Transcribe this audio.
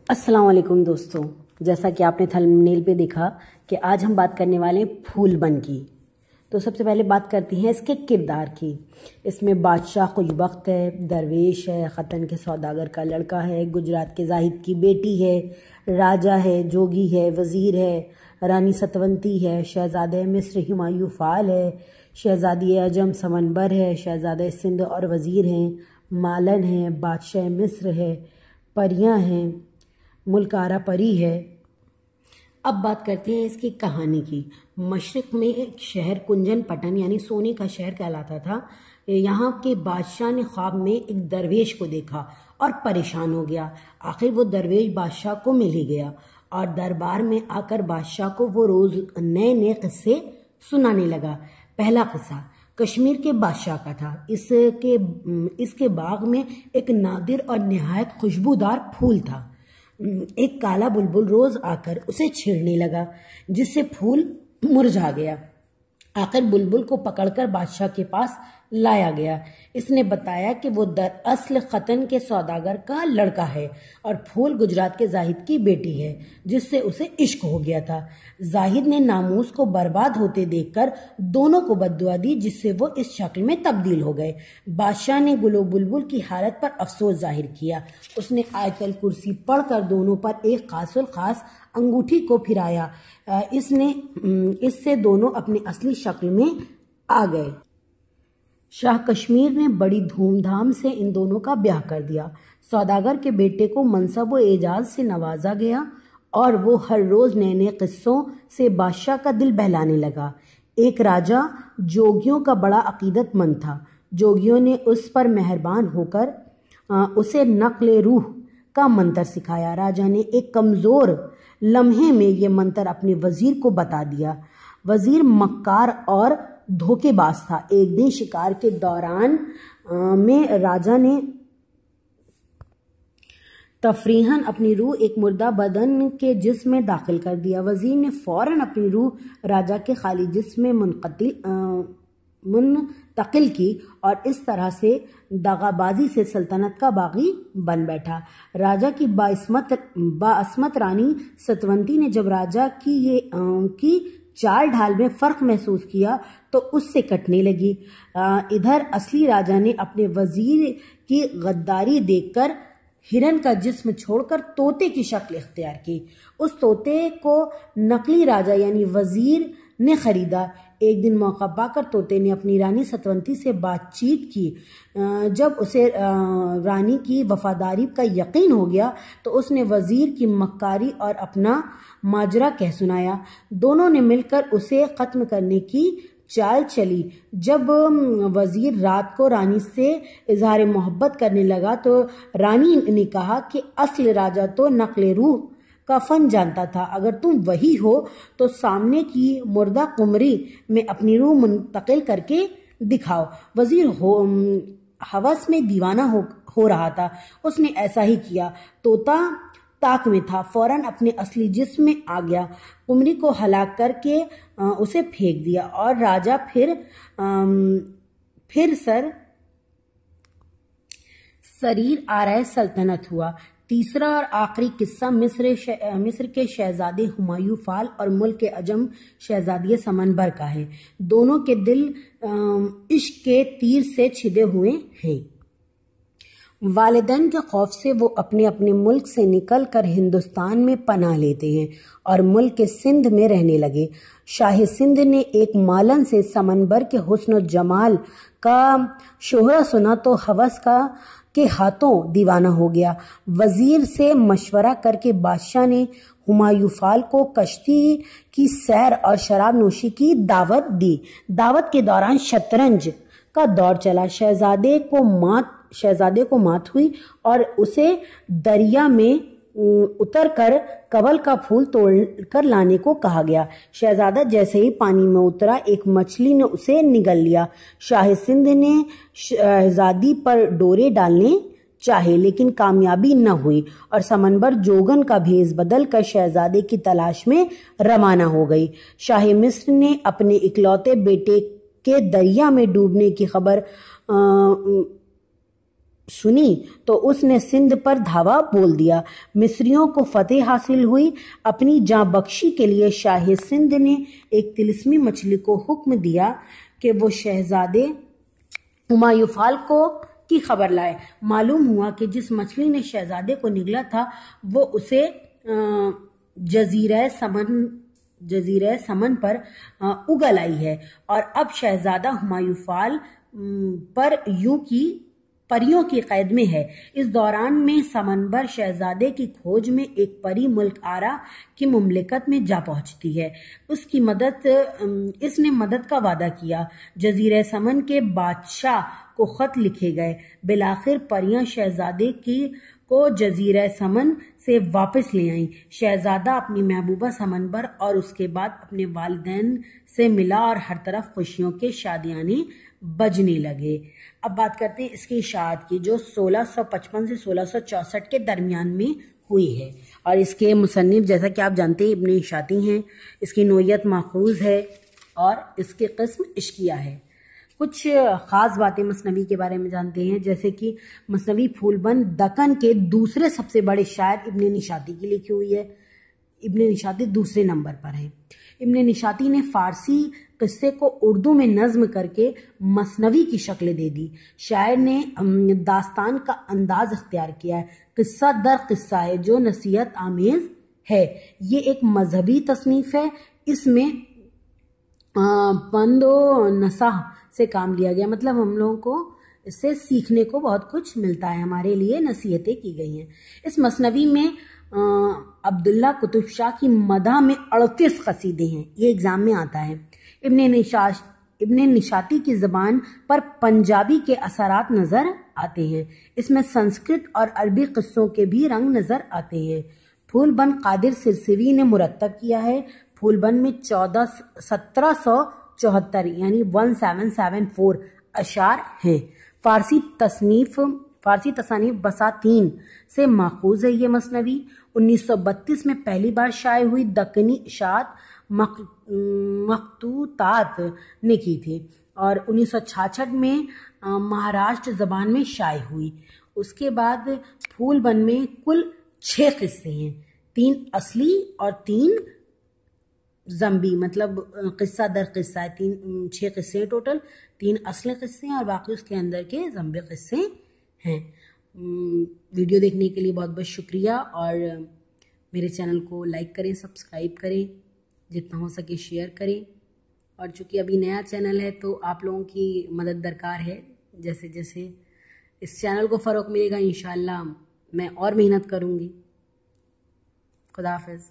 अस्सलाम वालेकुम दोस्तों, जैसा कि आपने थंबनेल पे देखा कि आज हम बात करने वाले हैं फूलबन की। तो सबसे पहले बात करती हैं इसके किरदार की। इसमें बादशाह खुशबख्त है, दरवेश है, ख़तन के सौदागर का लड़का है, गुजरात के जाहिद की बेटी है, राजा है, जोगी है, वज़ीर है, रानी सतवंती है, शहज़ादे मिस्र हुमायूं फ़ाल है, शहज़ादी अजम समनबर है, शहज़ादे सिंध और वज़ीर हैं, मालन है, बादशाह मिस्र है, परियां हैं, मुल्क-आरा परी है। अब बात करते हैं इसकी कहानी की। मशरक़ में एक शहर कुंजन पटन यानी सोने का शहर कहलाता था। यहाँ के बादशाह ने ख्वाब में एक दरवेश को देखा और परेशान हो गया। आखिर वो दरवेश बादशाह को मिल ही गया और दरबार में आकर बादशाह को वो रोज़ नए नए किस्से सुनाने लगा। पहला किस्सा कश्मीर के बादशाह का था। इसके बाग में एक नादिर और निहायत खुशबूदार फूल था। एक काला बुलबुल रोज आकर उसे छेड़ने लगा, जिससे फूल मुरझा गया। आखिर बुलबुल को पकड़कर बादशाह के पास लाया गया। इसने बताया कि वो दरअसल ख़तन के सौदागर का लड़का है और फूल गुजरात के जाहिद की बेटी है, जिससे उसे इश्क हो गया था। जाहिद ने नामूस को बर्बाद होते देखकर दोनों को बद्दुआ दी, जिससे वो इस शक्ल में तब्दील हो गए। बादशाह ने गुलो बुलबुल की हालत पर अफसोस जाहिर किया। उसने आयतल कुर्सी पढ़कर दोनों पर एक खासुल खास अंगूठी को फिराया। इससे दोनों अपनी असली शक्ल में आ गए। शाह कश्मीर ने बड़ी धूमधाम से इन दोनों का ब्याह कर दिया। सौदागर के बेटे को मनसब व एजाज से नवाजा गया और वो हर रोज नए नए किस्सों से बादशाह का दिल बहलाने लगा। एक राजा जोगियों का बड़ा अकीदतमंद था। जोगियों ने उस पर मेहरबान होकर उसे नक्ल रूह का मंत्र सिखाया। राजा ने एक कमज़ोर लम्हे में ये मंत्र अपने वजीर को बता दिया। वजीर मक्कार और धोखेबाज था। एक दिन शिकार के दौरान में राजा ने तफरीहन अपनी रूह एक मुर्दा बदन के जिस्म में दाखिल कर दिया। वजीर ने फौरन अपनी रूह राजा के खाली जिस्म में मुंतकिल की और इस तरह से दगाबाजी से सल्तनत का बागी बन बैठा। राजा की बाअस्मत रानी सतवंती ने जब राजा की चाल ढाल में फर्क महसूस किया तो उससे कटने लगी। इधर असली राजा ने अपने वजीर की गद्दारी देखकर हिरन का जिस्म छोड़कर तोते की शक्ल इख्तियार की। उस तोते को नकली राजा यानी वजीर ने खरीदा। एक दिन मौका पाकर तोते ने अपनी रानी सतवंती से बातचीत की। जब उसे रानी की वफादारी का यकीन हो गया तो उसने वजीर की मक्कारी और अपना माजरा कह सुनाया। दोनों ने मिलकर उसे ख़त्म करने की चाल चली। जब वजीर रात को रानी से इजहार मोहब्बत करने लगा तो रानी ने कहा कि असल राजा तो नक्ल रूह का फन जानता था। अगर तुम वही हो तो सामने की मुर्दा कुमरी में अपनी रूह मुंतकिल करके दिखाओ। वजीर हवस में दीवाना हो रहा था। उसने ऐसा ही किया। तोता ताक में था, फौरन अपने असली जिस्म में आ गया। कुमरी को हलाक करके उसे फेंक दिया और राजा फिर शरीर आराय सल्तनत हुआ। तीसरा और आखिरी किस्सा मिस्र के शहजादे हुमायूं फ़ाल और मुल्क के अजम शहजादी समनबर का है। दोनों के दिल इश्क के तीर से छिदे हुए हैं। वालिदैन के खौफ से वो अपने अपने मुल्क से निकल कर हिंदुस्तान में पनाह लेते हैं और मुल्क के सिंध में रहने लगे। शाह सिंध ने एक मालन से समनबर के हुस्न और जमाल का शोहरा सुना तो हवस के हाथों दीवाना हो गया। वजीर से मशवरा करके बादशाह ने हुमायूं फ़ाल को कश्ती की सैर और शराब नोशी की दावत दी। दावत के दौरान शतरंज का दौर चला। शहजादे को मात हुई और उसे दरिया में उतरकर कवल का फूल तोड़कर लाने को कहा गया। शहजादा जैसे ही पानी में उतरा, एक मछली ने उसे निगल लिया। शाह सिंध ने शहजादी पर डोरे डालने चाहे लेकिन कामयाबी न हुई और समनबर जोगन का भेष बदल कर शहजादे की तलाश में रवाना हो गई। शाह मिस्र ने अपने इकलौते बेटे के दरिया में डूबने की खबर سنی تو اس نے سندھ پر دھاوا بول دیا۔ مصریوں کو فتح حاصل ہوئی۔ اپنی جاں بخشی کے لیے شاہ سندھ نے ایک طلسمی مچھلی کو حکم دیا کہ وہ شہزادے ہمایوں کی خبر لائے۔ معلوم ہوا کہ جس مچھلی نے شہزادے کو نگلا تھا وہ اسے جزیرہ سمن پر اگل آئی ہے، اور اب شہزادہ ہمایوں پر پریوں کی قید میں ہے۔ اس دوران میں سمنبر شہزادے کی کھوج میں ایک پری ملک آرا کی مملکت میں جا پہنچتی ہے۔ اس نے مدد کا وعدہ کیا۔ جزیرہ سمن کے بادشاہ کو خط لکھے گئے۔ بالآخر پریاں شہزادے کو جزیرہ سمن سے واپس لے آئیں۔ شہزادہ اپنی محبوبہ سمنبر اور اس کے بعد اپنے والدین سے ملا اور ہر طرف خوشیوں کے شادیانے بجنے لگے۔ اب بات کرتے ہیں اس کی اشاعت کی، جو 1655 سے 1664 کے درمیان میں ہوئی ہے، اور اس کے مصنف جیسا کہ آپ جانتے ہیں ابن اشاعتی ہیں۔ اس کی نوعیت ماخوذ ہے اور اس کی قسم عشقیہ ہے۔ کچھ خاص باتیں مثنوی کے بارے میں جانتے ہیں، جیسے کہ مثنوی پھول بند دکن کے دوسرے سب سے بڑے شاعر ابن نشاطی کی لکھی ہوئی ہے۔ ابن نشاطی دوسرے نمبر پر ہیں۔ ابن نشاطی نے فارسی قصے کو اردو میں نظم کر کے مثنوی کی شکل دے دی۔ شاعر نے داستان کا انداز اختیار کیا ہے، قصہ در قصہ ہے جو نصیحت آمیز ہے۔ یہ ایک مذہبی تصنیف ہے۔ اس میں پند و نصح سے کام لیا گیا، مطلب ہم لوگوں کو اس سے سیکھنے کو بہت کچھ ملتا ہے، ہمارے لیے نصیحتیں کی گئی ہیں۔ اس مثنوی میں عبداللہ قطب شاہ کی مدح میں 38 قصیدے ہیں، یہ ایگزام میں آتا ہے۔ ابن نشاطی کی زبان پر پنجابی کے اثرات نظر آتے ہیں۔ اس میں سنسکرت اور عربی قصوں کے بھی رنگ نظر آتے ہیں۔ پھول بند قادر سرسوی نے مرتب کیا ہے۔ پھول بند میں 1774 یعنی 1774 اشعار ہیں۔ فارسی تصانیف بساطین سے ماخوذ ہے یہ مثنوی۔ 1932 میں پہلی بار شائع ہوئی دکنی اشاعت مخطوطات نے کی تھی، اور 1966 میں مہاراشٹر زبان میں شائع ہوئی۔ اس کے بعد پھول بند میں کل 6 قصے ہیں، 3 اصلی اور 3 ضمبی، مطلب قصہ در قصہ ہے۔ 6 قصے ہیں ٹوٹل، 3 اصل قصے ہیں اور باقی اس کے اندر کے ضمبی قصے ہیں۔ ویڈیو دیکھنے کے لیے بہت بہت شکریہ، اور میرے چینل کو لائک کریں، سبسکرائب کریں، جتنا ہو سکے شیئر کریں، اور چونکہ ابھی نیا چینل ہے تو آپ لوگوں کی مدد درکار ہے۔ جیسے جیسے اس چینل کو فروغ ملے گا انشاءاللہ میں اور محنت کروں گی۔ خدا حافظ۔